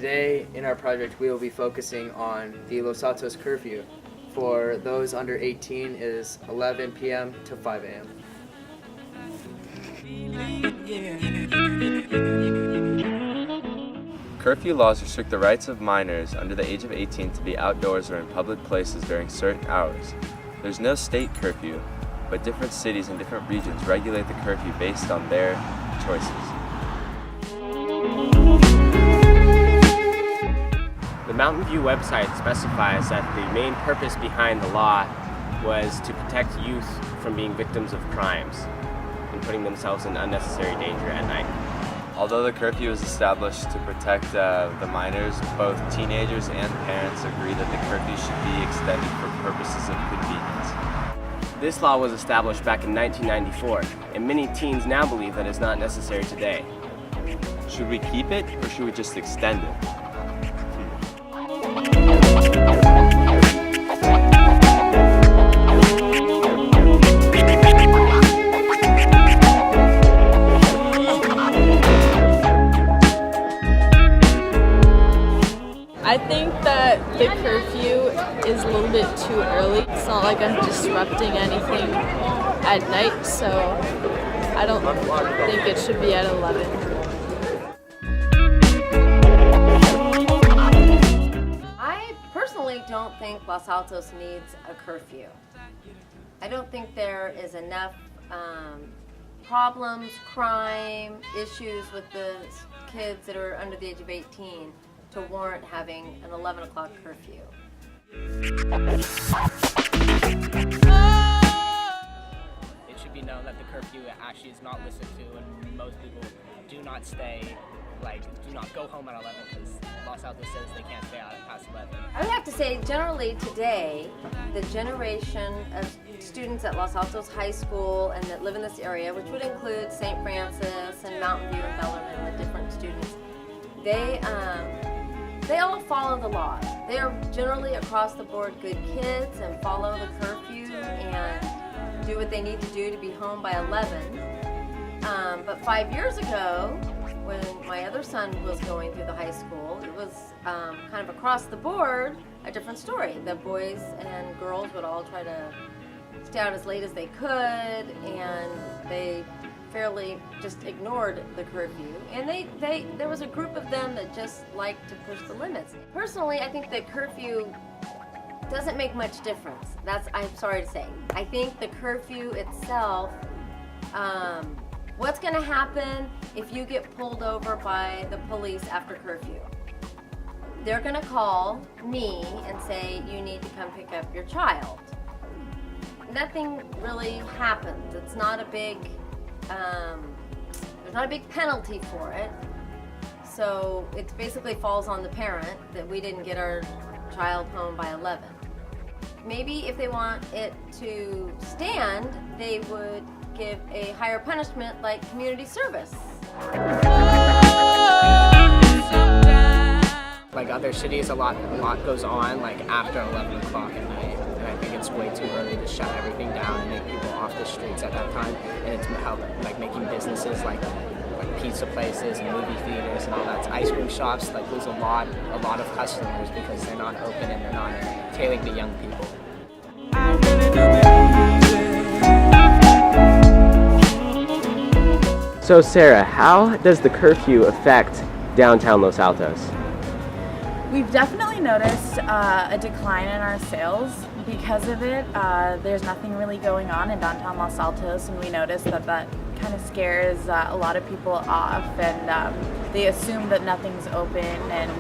Today in our project we will be focusing on the Los Altos curfew. For those under 18 is 11 p.m. to 5 a.m. Curfew laws restrict the rights of minors under the age of 18 to be outdoors or in public places during certain hours. There's no state curfew, but different cities and different regions regulate the curfew based on their choices. The Mountain View website specifies that the main purpose behind the law was to protect youth from being victims of crimes and putting themselves in unnecessary danger at night. Although the curfew was established to protect the minors, both teenagers and parents agree that the curfew should be extended for purposes of convenience. This law was established back in 1994, and many teens now believe that it's not necessary today. Should we keep it, or should we just extend it? I think that the curfew is a little bit too early. It's not like I'm disrupting anything at night, so I don't think it should be at 11. I personally don't think Los Altos needs a curfew. I don't think there is enough problems, crime, issues with the kids that are under the age of 18 to warrant having an 11 o'clock curfew. It should be known that the curfew actually is not listened to, and most people do not do not go home at 11 because Los Altos says they can't stay out past 11. I would have to say, generally today, the generation of students at Los Altos High School and that live in this area, which would include St. Francis and Mountain View and Bellarmine, the different students, they all follow the laws. They are generally across the board good kids and follow the curfew and do what they need to do to be home by 11. But 5 years ago, when my other son was going through the high school, it was kind of across the board a different story. The boys and girls would all try to stay out as late as they could, and they fairly just ignored the curfew, and there was a group of them that just liked to push the limits. Personally, I think that curfew doesn't make much difference. I'm sorry to say. I think the curfew itself, what's going to happen if you get pulled over by the police after curfew? They're going to call me and say you need to come pick up your child. Nothing really happens. It's not a big there's not a big penalty for it, so it basically falls on the parent that we didn't get our child home by 11. Maybe if they want it to stand, they would give a higher punishment like community service. Like other cities, a lot goes on like after 11 o'clock at night, and I think it's way too early to shut everything down and make people off the streets at that time. And it's making businesses like pizza places and movie theaters and all that, ice cream shops lose a lot of customers because they're not open and they're not tailored to young people. So Sarah, how does the curfew affect downtown Los Altos? We've definitely noticed a decline in our sales because of it. There's nothing really going on in downtown Los Altos, and we noticed that kind of scares a lot of people off, and they assume that nothing's open, and